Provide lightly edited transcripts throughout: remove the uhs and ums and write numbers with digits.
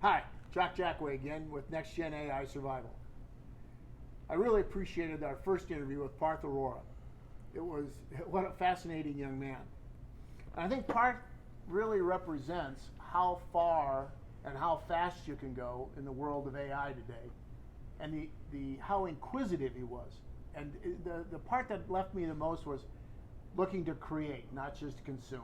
Hi, Jack Jackway again with Next Gen AI Survival. I really appreciated our first interview with Parth Arora. What a fascinating young man. And I think Parth really represents how far and how fast you can go in the world of AI today, and the how inquisitive he was. And the part that left me the most was looking to create, not just consume.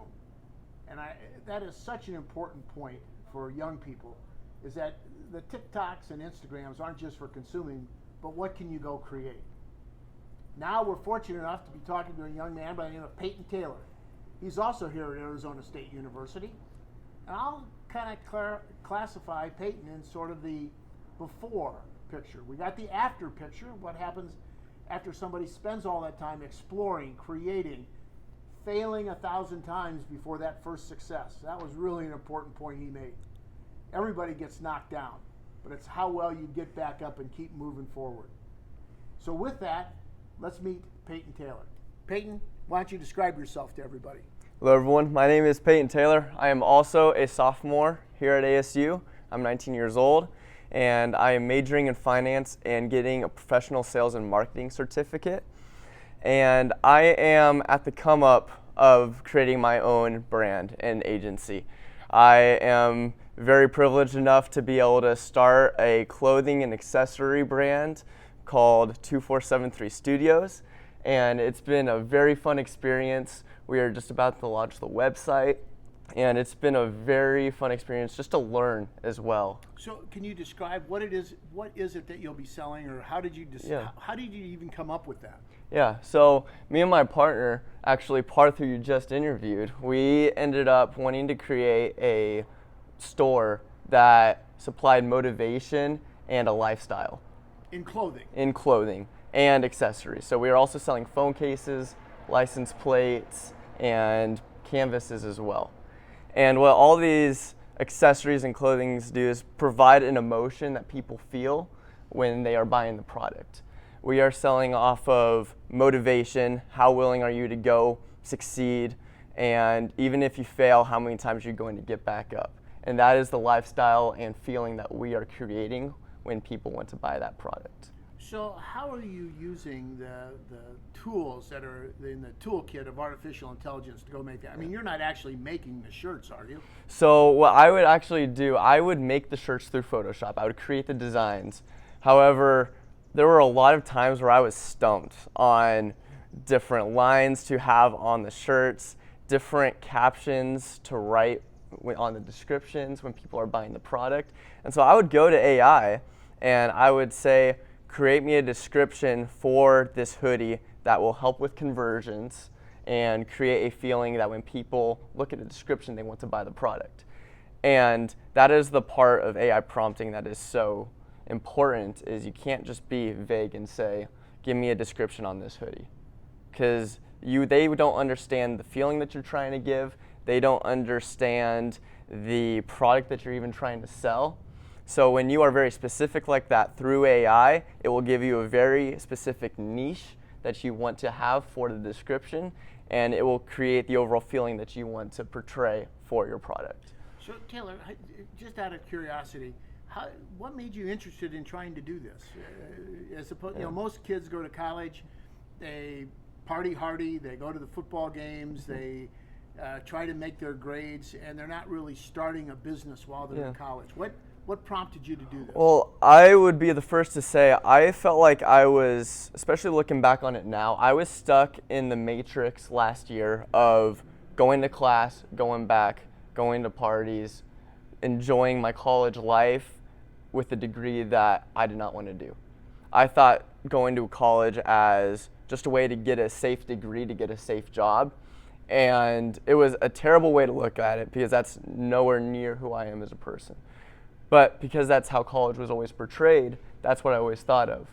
And that is such an important point for young people, is that the TikToks and Instagrams aren't just for consuming, but what can you go create? Now we're fortunate enough to be talking to a young man by the name of Peyton Taylor. He's also here at Arizona State University. And I'll kind of classify Peyton in sort of the before picture. We got the after picture, what happens after somebody spends all that time exploring, creating, failing 1,000 times before that first success. That was really an important point he made. Everybody gets knocked down, but it's how well you get back up and keep moving forward. So with that, let's meet Peyton Taylor. Peyton, why don't you describe yourself to everybody? Hello everyone, my name is Peyton Taylor. I am also a sophomore here at ASU. I'm 19 years old, and I am majoring in finance and getting a professional sales and marketing certificate. And I am at the come up of creating my own brand and agency. I am very privileged enough to be able to start a clothing and accessory brand called 2473 Studios, and it's been a very fun experience. We are just about to launch the website, and it's been a very fun experience just to learn as well. So can you describe what it is? What is it that you'll be selling, or how did you how did you even come up with that? Yeah, so me and my partner, actually Parth, who you just interviewed, we ended up wanting to create a store that supplied motivation and a lifestyle. In clothing? In clothing and accessories. So we are also selling phone cases, license plates, and canvases as well. And what all these accessories and clothing do is provide an emotion that people feel when they are buying the product. We are selling off of motivation, how willing are you to go succeed, and even if you fail, how many times you're going to get back up. And that is the lifestyle and feeling that we are creating when people want to buy that product. So how are you using the tools that are in the toolkit of artificial intelligence to go make that? I mean, you're not actually making the shirts, are you? So what I would actually do, I would make the shirts through Photoshop. I would create the designs. However, there were a lot of times where I was stumped on different lines to have on the shirts, different captions to write on the descriptions when people are buying the product. And so I would go to AI and I would say, create me a description for this hoodie that will help with conversions and create a feeling that when people look at the description, they want to buy the product. And that is the part of AI prompting that is so important, is you can't just be vague and say, give me a description on this hoodie. Because they don't understand the feeling that you're trying to give. They don't understand the product that you're even trying to sell. So when you are very specific like that through AI, it will give you a very specific niche that you want to have for the description, and it will create the overall feeling that you want to portray for your product. So Taylor, just out of curiosity, what made you interested in trying to do this? As opposed, most kids go to college, they party hardy, they go to the football games, they try to make their grades, and they're not really starting a business while they're in college. What prompted you to do this? Well, I would be the first to say I felt like I was, especially looking back on it now, I was stuck in the matrix last year of going to class, going back, going to parties, enjoying my college life with a degree that I did not want to do. I thought going to college as just a way to get a safe degree, to get a safe job. And it was a terrible way to look at it because that's nowhere near who I am as a person. But because that's how college was always portrayed, that's what I always thought of.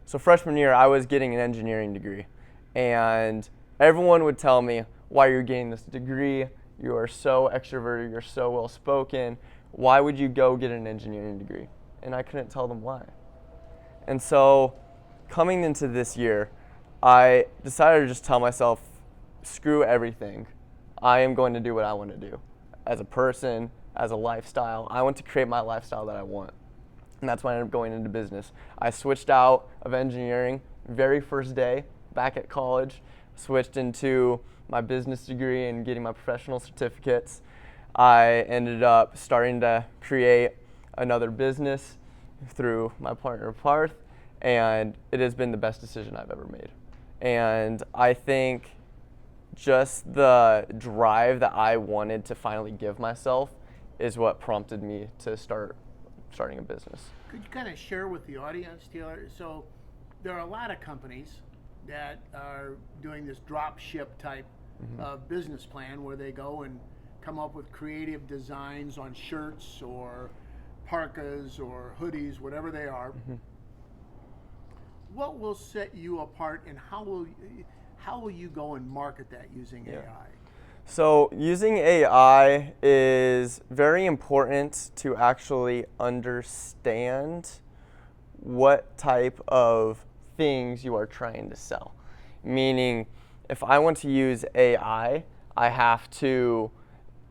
So freshman year, I was getting an engineering degree. And everyone would tell me, why are you getting this degree? You are so extroverted, you're so well-spoken. Why would you go get an engineering degree? And I couldn't tell them why. And so coming into this year, I decided to just tell myself, screw everything. I am going to do what I want to do as a person, as a lifestyle. I want to create my lifestyle that I want. And that's why I ended up going into business. I switched out of engineering very first day back at college, switched into my business degree and getting my professional certificates. I ended up starting to create another business through my partner Parth, and it has been the best decision I've ever made. And I think just the drive that I wanted to finally give myself is what prompted me to starting a business. Could you kind of share with the audience, Taylor? So there are a lot of companies that are doing this drop ship type of business plan where they go and come up with creative designs on shirts or parkas or hoodies, whatever they are. What will set you apart, and how will you go and market that using AI? So using AI is very important to actually understand what type of things you are trying to sell. Meaning, if I want to use AI, I have to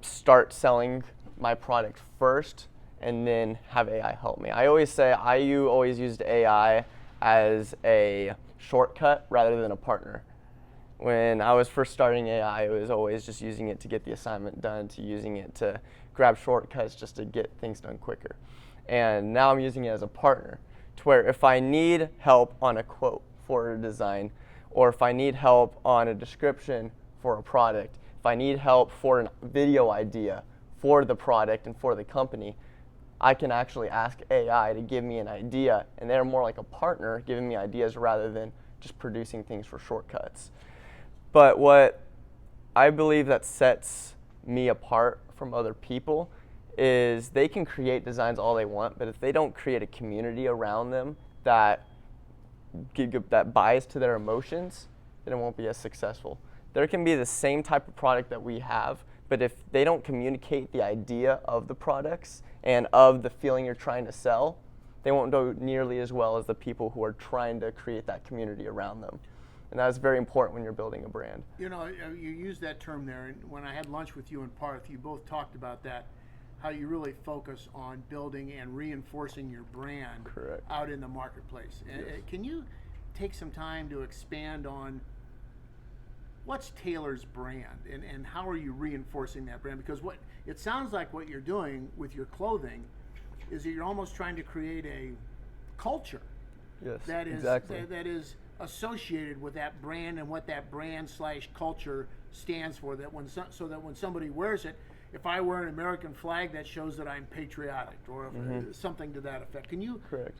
start selling my product first and then have AI help me. I always say always used AI as a shortcut rather than a partner. When I was first starting AI, I was always just using it to get the assignment done, to using it to grab shortcuts just to get things done quicker. And now I'm using it as a partner, to where if I need help on a quote for a design, or if I need help on a description for a product, if I need help for a video idea for the product and for the company, I can actually ask AI to give me an idea, and they're more like a partner giving me ideas rather than just producing things for shortcuts. But what I believe that sets me apart from other people is they can create designs all they want, but if they don't create a community around them that buys to their emotions, then it won't be as successful. There can be the same type of product that we have, but if they don't communicate the idea of the products and of the feeling you're trying to sell, they won't do nearly as well as the people who are trying to create that community around them. And that's very important when you're building a brand. You know, you used that term there, and when I had lunch with you and Parth, you both talked about that, how you really focus on building and reinforcing your brand Correct. out in the marketplace. Yes. Can you take some time to expand on what's Taylor's brand, and how are you reinforcing that brand? Because what it sounds like what you're doing with your clothing is that you're almost trying to create a culture. Yes, that is exactly. that is associated with that brand and what that brand / culture stands for. So that when somebody wears it, if I wear an American flag, that shows that I'm patriotic, or something to that effect. Can you? Correct.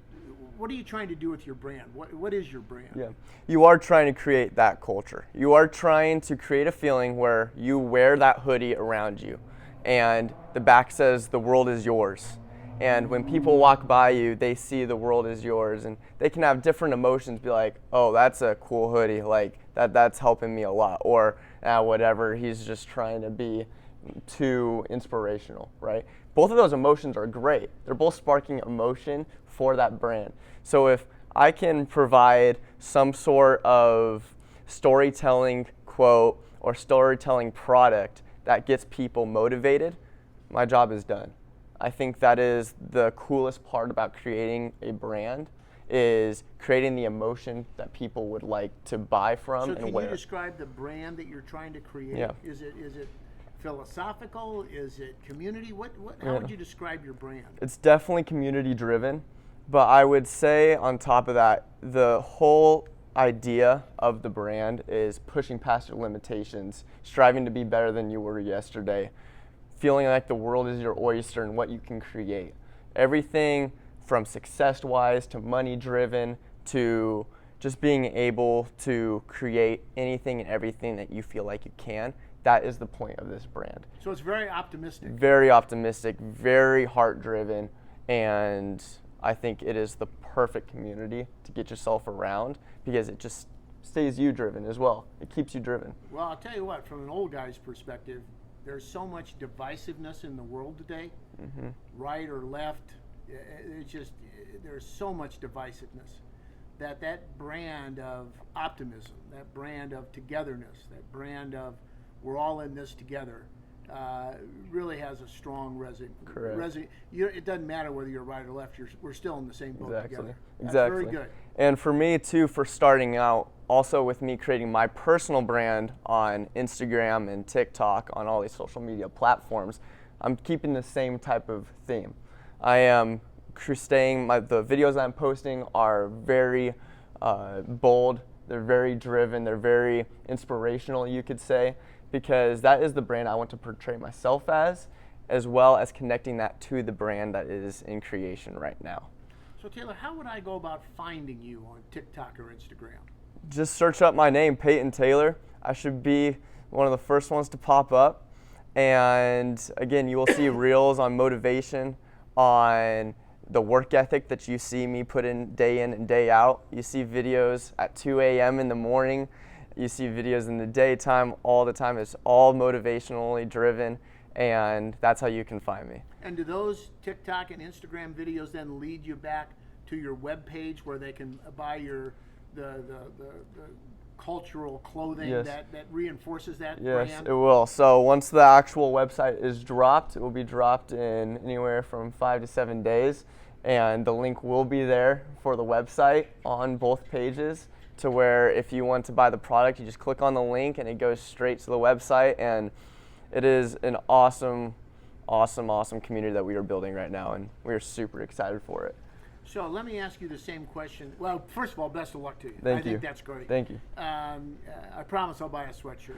What are you trying to do with your brand? What is your brand? Yeah, you are trying to create that culture. You are trying to create a feeling where you wear that hoodie around you, and the back says the world is yours. And when people walk by you, they see the world is yours, and they can have different emotions, be like, oh, that's a cool hoodie, like that's helping me a lot, or whatever, he's just trying to be too inspirational, right? Both of those emotions are great. They're both sparking emotion for that brand. So if I can provide some sort of storytelling quote or storytelling product that gets people motivated, my job is done. I think that is the coolest part about creating a brand, is creating the emotion that people would like to buy from and wear. So can you describe the brand that you're trying to create? Yeah. Is it philosophical? Is it community? How would you describe your brand? It's definitely community driven, but I would say on top of that, the whole idea of the brand is pushing past your limitations, striving to be better than you were yesterday, feeling like the world is your oyster and what you can create. Everything from success-wise to money-driven to just being able to create anything and everything that you feel like you can. That is the point of this brand. So it's very optimistic. Very optimistic, very heart-driven, and I think it is the perfect community to get yourself around because it just stays you driven as well. It keeps you driven. Well, I'll tell you what, from an old guy's perspective, there's so much divisiveness in the world today, right or left. It's just, there's so much divisiveness that brand of optimism, that brand of togetherness, that brand of we're all in this together, really has a strong Correct. it doesn't matter whether you're right or left. We're still in the same boat together. That's Exactly. very good. And for me too, for starting out, also with me creating my personal brand on Instagram and TikTok, on all these social media platforms, I'm keeping the same type of theme. I am staying, the videos I'm posting are very bold, they're very driven, they're very inspirational, you could say, because that is the brand I want to portray myself as well as connecting that to the brand that is in creation right now. So Taylor, how would I go about finding you on TikTok or Instagram? Just search up my name, Peyton Taylor. I should be one of the first ones to pop up. And again, you will see reels on motivation, on the work ethic that you see me put in and day out. You see videos at 2 a.m. in the morning. You see videos in the daytime all the time. It's all motivationally driven, and that's how you can find me. And do those TikTok and Instagram videos then lead you back to your web page where they can buy the cultural clothing that reinforces that brand? Yes, it will. So once the actual website is dropped, it will be dropped in anywhere from 5 to 7 days, and the link will be there for the website on both pages, to where if you want to buy the product, you just click on the link and it goes straight to the website. And it is an awesome community that we are building right now, and we are super excited for it. So let me ask you the same question. Well, first of all, best of luck to you. Thank you. I you. think that's great. Thank you. I promise I'll buy a sweatshirt.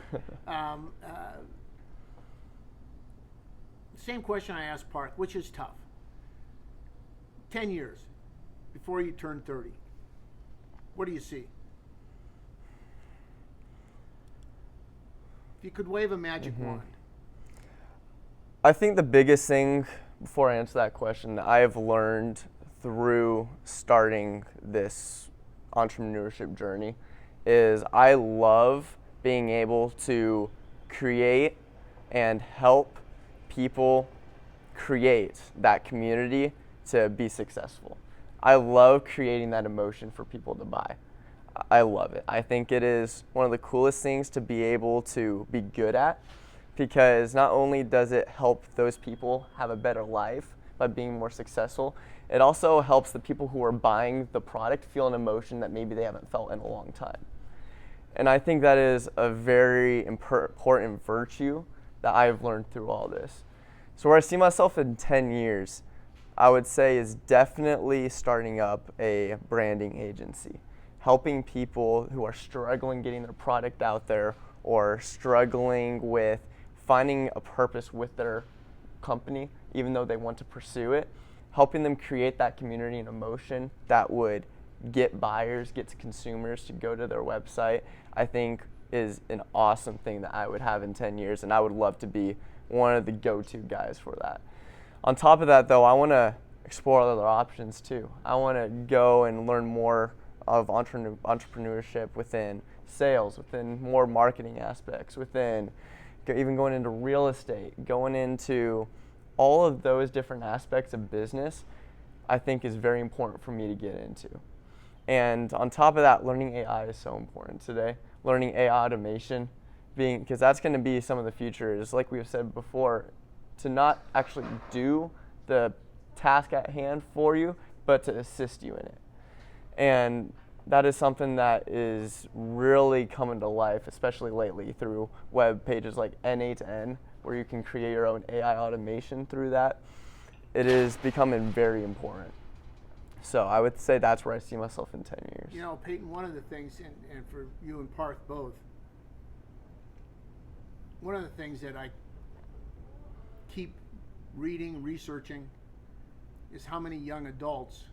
Same question I asked Parth, which is tough. 10 years before you turn 30, what do you see? If you could wave a magic wand. I think the biggest thing, before I answer that question, that I have learned through starting this entrepreneurship journey is I love being able to create and help people create that community to be successful. I love creating that emotion for people to buy. I love it. I think it is one of the coolest things to be able to be good at, because not only does it help those people have a better life by being more successful, it also helps the people who are buying the product feel an emotion that maybe they haven't felt in a long time. And I think that is a very important virtue that I've learned through all this. So where I see myself in 10 years, I would say is definitely starting up a branding agency, helping people who are struggling getting their product out there or struggling with finding a purpose with their company, even though they want to pursue it, helping them create that community and emotion that would get buyers, get consumers to go to their website, I think is an awesome thing that I would have in 10 years, and I would love to be one of the go-to guys for that. On top of that, though, I want to explore other options too. I want to go and learn more of entrepreneurship within sales, within more marketing aspects, within even going into real estate, going into all of those different aspects of business. I think is very important for me to get into. And on top of that, learning AI is so important today. Learning AI automation, because that's going to be some of the future, is like we have said before, to not actually do the task at hand for you, but to assist you in it. And that is something that is really coming to life, especially lately through web pages like N8N, where you can create your own AI automation through that. It is becoming very important. So I would say that's where I see myself in 10 years. You know, Peyton, one of the things, and for you and Parth both, one of the things that I keep reading, researching, is how many young adults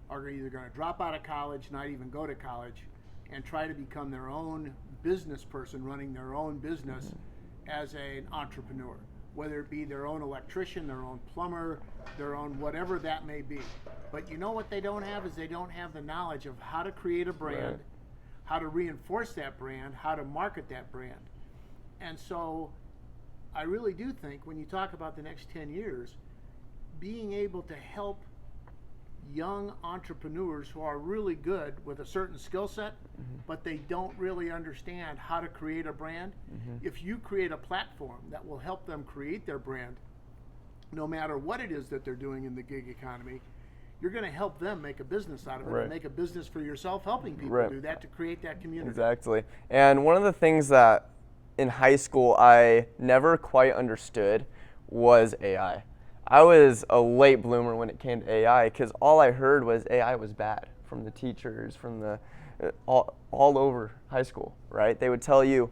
are either going to drop out of college, not even go to college, and try to become their own business person, running their own business as an entrepreneur, whether it be their own electrician, their own plumber, their own whatever that may be. But you know what they don't have is they don't have the knowledge of how to create a brand, Right. how to reinforce that brand, how to market that brand. And so I really do think when you talk about the next 10 years, being able to help young entrepreneurs who are really good with a certain skill set, but they don't really understand how to create a brand. If you create a platform that will help them create their brand, no matter what it is that they're doing in the gig economy, you're going to help them make a business out of it, and make a business for yourself, helping people do that to create that community. Exactly. And one of the things that in high school I never quite understood was AI. I was a late bloomer when it came to AI because all I heard was AI was bad from the teachers, from the all over high school, right? They would tell you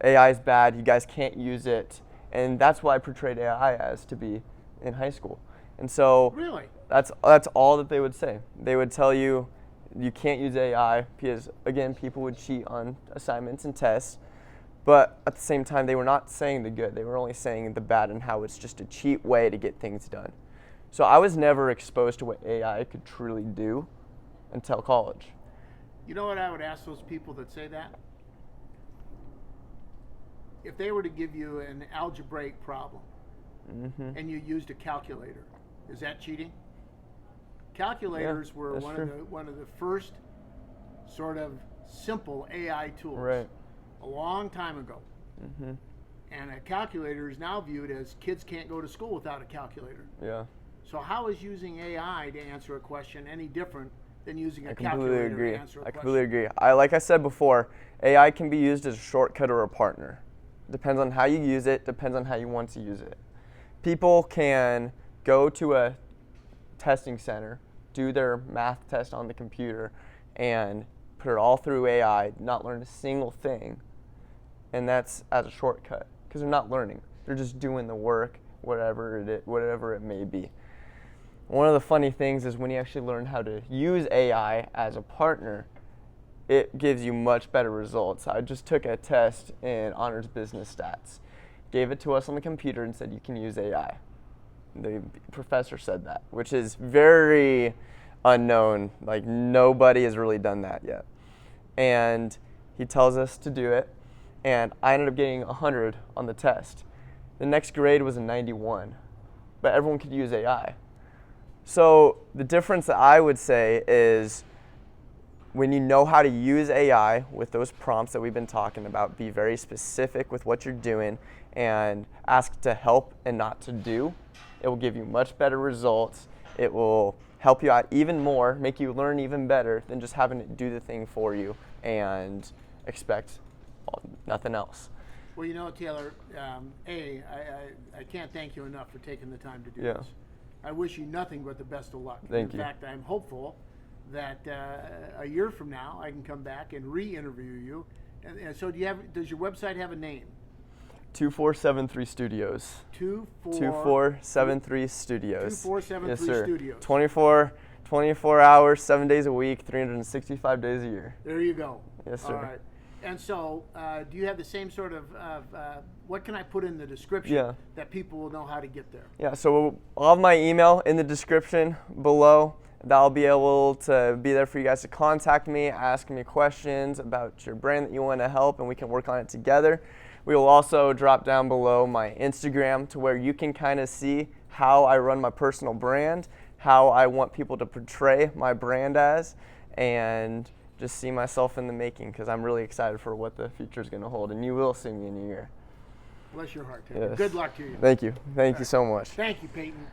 AI is bad, you guys can't use it, and that's what I portrayed AI as to be in high school. And so Really? that's all that they would say. They would tell you you can't use AI because, again, people would cheat on assignments and tests. But at the same time, they were not saying the good. They were only saying the bad and how it's just a cheap way to get things done. So I was never exposed to what AI could truly do until college. You know what I would ask those people that say that? If they were to give you an algebraic problem and you used a calculator, is that cheating? Calculators were one of the first sort of simple AI tools. Right. A long time ago. And a calculator is now viewed as kids can't go to school without a calculator. Yeah. So how is using AI to answer a question any different than using a I calculator completely agree. to answer a I question? completely agree. Like I said before, AI can be used as a shortcut or a partner. Depends on how you use it, depends on how you want to use it. People can go to a testing center, do their math test on the computer, and put it all through AI, not learn a single thing, and that's as a shortcut because they're not learning. They're just doing the work, whatever it may be. One of the funny things is when you actually learn how to use AI as a partner, it gives you much better results. I just took a test in honors business stats, gave it to us on the computer and said you can use AI. The professor said that, which is very unknown. Like nobody has really done that yet. And he tells us to do it, and I ended up getting 100 on the test. The next grade was a 91, but everyone could use AI. So the difference that I would say is when you know how to use AI with those prompts that we've been talking about, be very specific with what you're doing and ask to help and not to do, it will give you much better results. It will help you out even more, make you learn even better than just having it do the thing for you and expect nothing else. Well, you know, Taylor, I can't thank you enough for taking the time to do Yeah. this. I wish you nothing but the best of luck. Thank you. In fact, I'm hopeful that a year from now I can come back and re-interview you. And so does your website have a name? 2473 Studios. 2473 Studios. 2473 Yes, sir. Studios. 24 hours, 7 days a week, 365 days a year. There you go. Yes, sir. All right. And so, do you have the same sort of, what can I put in the description Yeah. that people will know how to get there? Yeah, so I'll have my email in the description below. That'll be able to be there for you guys to contact me, ask me questions about your brand that you want to help, and we can work on it together. We will also drop down below my Instagram to where you can kind of see how I run my personal brand, how I want people to portray my brand as, and just see myself in the making because I'm really excited for what the future is going to hold, and you will see me in a year. Bless your heart, Taylor. Yes. Good luck to you. Thank you. Thank you so much. Thank you, Peyton.